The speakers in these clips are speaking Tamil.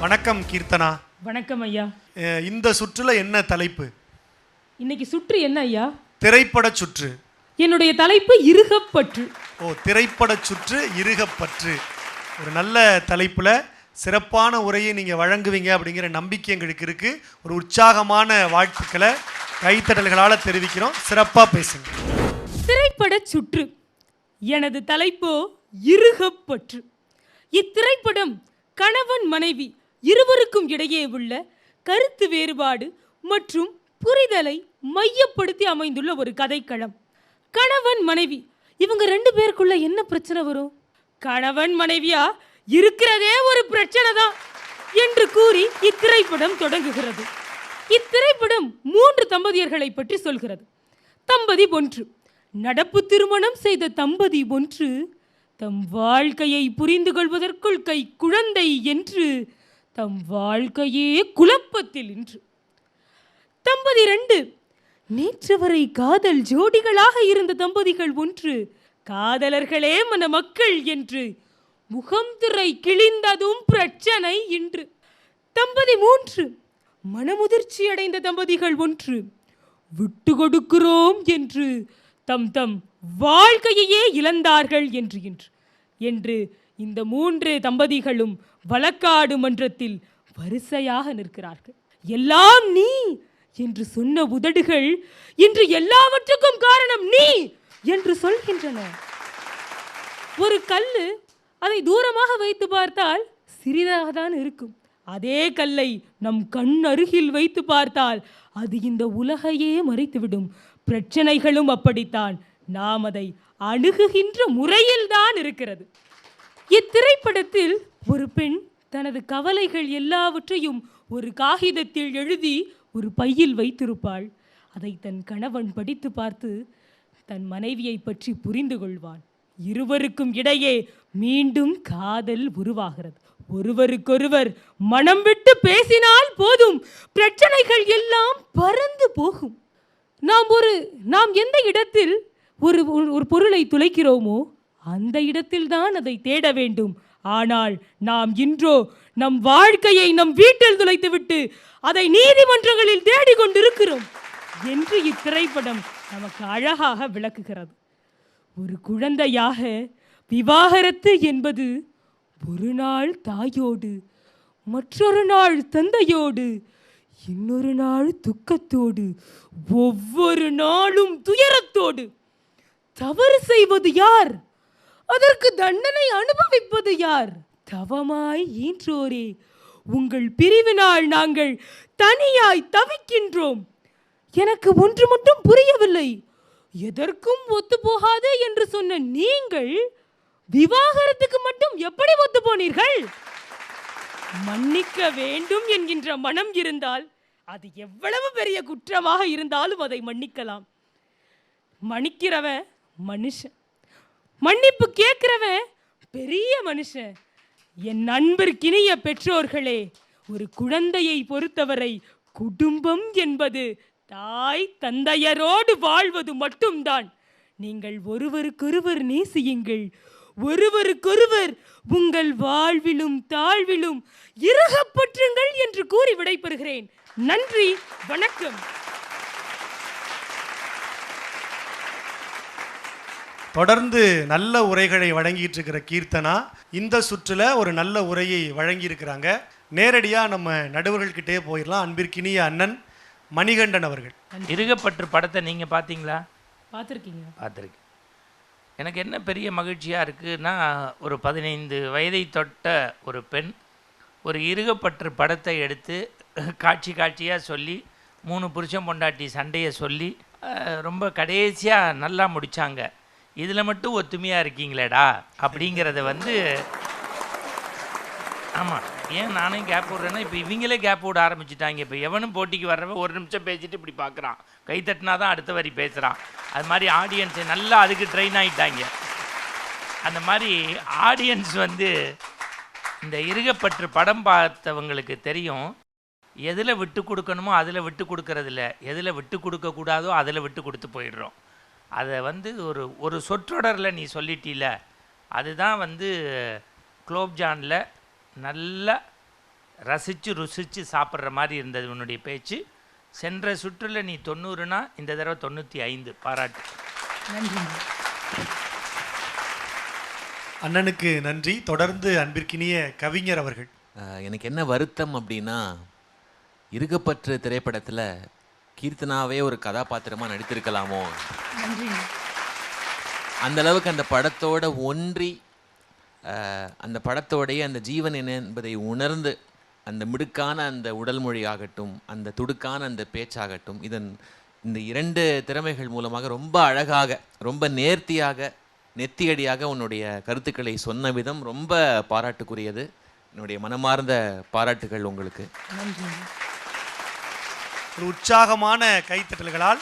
வணக்கம் கீர்த்தனா. வணக்கம் ஐயா. இந்த சுற்றுல என்ன தலைப்பு? இன்னைக்கு சுற்று என்ன ஐயா? திரைப்பட சுற்று. என்னுடைய தலைப்பு இருகப்பற்று. திரைப்பட சுற்று இருகப்பற்று. ஒரு நல்ல தலைப்புல சிறப்பான உரையை நீங்க வழங்குவீங்க அப்படிங்கிற நம்பிக்கை எங்களுக்கு இருக்கு. ஒரு உற்சாகமான வாழ்த்துக்களை கைத்தட்டல்களால் தெரிவிக்கிறோம். சிறப்பா பேசுங்க. திரைப்பட சுற்று. எனது தலைப்போ இருகப்பற்று. இத்திரைப்படம் கணவன் மனைவி இருவருக்கும் இடையே உள்ள கருத்து வேறுபாடு மற்றும் புரிதலை மையப்படுத்தி அமைந்துள்ள ஒரு கதைக்களம். கணவன் மனைவி இவங்க 2 பேருக்குள்ள என்ன பிரச்சனை வரும்? கணவன் மனைவியா இருக்கிறதே ஒரு பிரச்சனை தான் என்று கூறி இத்திரைப்படம் தொடங்குகிறது. இத்திரைப்படம் 3 தம்பதியர்களை பற்றி சொல்கிறது. தம்பதி 1. நடப்பு திருமணம் செய்த தம்பதி 1 தம் வாழ்க்கையை புரிந்து கொள்வதற்குள் கை குழந்தை என்று தம் வாழ்க்கையே குழப்பத்தில் இன்று. தம்பதி 2. நேற்று வரை காதல் ஜோடிகளாக இருந்த தம்பதிகள் 1 காதலர்களே மணமக்கள் என்று முகம் திரை கிழிந்ததும் பிரச்சனை இன்று. தம்பதி 3. மனமுதிர்ச்சி அடைந்த தம்பதிகள் 1 விட்டு கொடுக்கிறோம் என்று தம் தம் வாழ்க்கையே இழந்தார்கள் என்று இந்த 3 தம்பதிகளும் வழக்காடு மன்றத்தில் வரிசையாக நிற்கிறார்கள். எல்லாம் நீ என்று சொன்ன உதடுகள் இன்று எல்லாவற்றுக்கும் காரணம் நீ என்று சொல்கின்றன. ஒரு கல்லு அதை தூரமாக வைத்து பார்த்தால் சிறிதாக தான் இருக்கும். அதே கல்லை நம் கண் அருகில் வைத்து பார்த்தால் அது இந்த உலகையே மறைத்துவிடும். பிரச்சனைகளும் அப்படித்தான். நாம் அதை அணுகுகின்ற முறையில்தான் இருக்கிறது. இத்திரைப்படத்தில் ஒரு பெண் தனது கவலைகள் எல்லாவற்றையும் ஒரு காகிதத்தில் எழுதி ஒரு பையில் வைத்திருப்பாள். அதை தன் கணவன் படித்து பார்த்து தன் மனைவியை பற்றி புரிந்து கொள்வான். இருவருக்கும் இடையே மீண்டும் காதல் உருவாகிறது. ஒருவருக்கொருவர் மனம் விட்டு பேசினால் போதும், பிரச்சனைகள் எல்லாம் பறந்து போகும். நாம் எந்த இடத்தில் ஒரு பொருளை துளைக்கிறோமோ அந்த இடத்தில் தான் அதை தேட வேண்டும். ஆனால் நாம் இன்றோ நம் வாழ்க்கையை நம் வீட்டில் துளைத்துவிட்டு அதை நீதிமன்றங்களில் தேடிக்கொண்டிருக்கிறோம் என்று இத்திரைப்படம் நமக்கு அழகாக விளக்குகிறது. ஒரு குழந்தையாக விவாகரத்து என்பது ஒரு நாள் தாயோடு, மற்றொரு நாள் தந்தையோடு, இன்னொரு நாள் துக்கத்தோடு, ஒவ்வொரு நாளும் துயரத்தோடு. தவறு செய்வது யார்? அதற்கு தண்டனை அனுபவிப்பது யார்? தவமாய் ஈன்றோரே, உங்கள் பிரிவினால் நாங்கள் தனியாய் தவிக்கின்றோம். எனக்கு ஒன்று மட்டும் புரியவில்லை. எதற்கும் ஒத்து போகாது என்று சொன்ன நீங்கள் விவாகரத்துக்கு மட்டும் எப்படி ஒத்து போனீர்கள்? மன்னிக்க வேண்டும் என்கின்ற மனம் இருந்தால் அது எவ்வளவு பெரிய குற்றமாக இருந்தாலும் அதை மன்னிக்கலாம். மன்னிக்கிறவன் மனுஷன், மன்னிப்பு கேட்கிறவன் பெரிய மனுஷன். என் நண்பர்க்கினிய பெற்றோர்களே, ஒரு குழந்தையை பொறுத்தவரை குடும்பம் என்பது தாய் தந்தையரோடு வாழ்வது மட்டும்தான். நீங்கள் ஒருவருக்கொருவர் நேசியுங்கள். ஒருவருக்கொருவர் உங்கள் வாழ்விலும் தாழ்விலும் இருகப்பற்றுங்கள் என்று கூறி விடைபெறுகிறேன். நன்றி, வணக்கம். தொடர்ந்து நல்ல உரைகளை வழங்கிட்டு இருக்கிற கீர்த்தனா இந்த சுற்றுல ஒரு நல்ல உரையை வழங்கி இருக்கிறாங்க. நேரடியா நம்ம நடுவர்கள்கிட்டே போயிடலாம். அன்பிற்கினிய அண்ணன் மணிகண்டன் அவர்கள். இருகப்பற்று படத்தை நீங்க பார்த்தீங்களா? பார்த்துருக்கீங்க? பார்த்துருக்கேன். எனக்கு என்ன பெரிய மகிழ்ச்சியாக இருக்குன்னா, ஒரு 15 வயதை தொட்ட ஒரு பெண் ஒரு இருகப்பற்று படத்தை எடுத்து காட்சியாக சொல்லி 3 புருஷன் பொண்டாட்டி சண்டையை சொல்லி ரொம்ப கடைசியாக நல்லா முடித்தாங்க. இதில் மட்டும் ஒத்துமையாக இருக்கீங்களேடா அப்படிங்கிறத ஆமாம். ஏன் நானே கேப் விட்றேன்னா, இப்போ இவங்களே கேப் விட ஆரம்பிச்சுட்டாங்க. இப்போ எவனும் போட்டிக்கு வர்றவன் 1 நிமிஷம் பேசிட்டு இப்படி பார்க்குறான், கை தட்டினா தான் அடுத்த வரி பேசுகிறான். அது மாதிரி ஆடியன்ஸை நல்லா அதுக்கு ட்ரெயின் ஆகிட்டாங்க. அந்த மாதிரி ஆடியன்ஸ் இந்த இருகப்பற்று படம் பார்த்தவங்களுக்கு தெரியும், எதில் விட்டு கொடுக்கணுமோ அதில் விட்டு கொடுக்கறதில்ல, எதில் விட்டு கொடுக்கக்கூடாதோ அதில் விட்டு கொடுத்து போயிடுறோம். அதை ஒரு சொற்றொடரில் நீ சொல்லிட்டீல, அதுதான் குலோப்ஜானில் நல்ல ரசித்து ருசித்து சாப்பிட்ற மாதிரி இருந்தது உன்னுடைய பேச்சு. சென்ற சுற்றில் நீ 90னா இந்த தடவை 95. பாராட்டு. நன்றிங்க. அண்ணனுக்கு நன்றி. தொடர்ந்து அன்பிற்கினிய கவிஞர் அவர்கள். எனக்கு என்ன வருத்தம் அப்படின்னா, இருகப்பற்று திரைப்படத்தில் கீர்த்தனாவே ஒரு கதாபாத்திரமாக நடித்திருக்கலாமோ. நன்றிங்க. அந்த அளவுக்கு அந்த படத்தோட ஒன்றி அந்த படத்தோடைய அந்த ஜீவன் என்ன என்பதை உணர்ந்து அந்த மிடுக்கான அந்த உடல் மொழி ஆகட்டும், அந்த துடுக்கான அந்த பேச்சாகட்டும், இந்த 2 திறமைகள் மூலமாக ரொம்ப அழகாக, ரொம்ப நேர்த்தியாக, நெத்தியடியாக உன்னுடைய கருத்துக்களை சொன்ன விதம் ரொம்ப பாராட்டுக்குரியது. என்னுடைய மனமார்ந்த பாராட்டுகள் உங்களுக்கு. நன்றிங்க. ஒரு உற்சாகமான கைத்தட்டல்களால்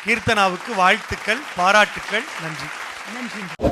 கீர்த்தனாவுக்கு வாழ்த்துக்கள், பாராட்டுக்கள். நன்றி. நன்றிங்க.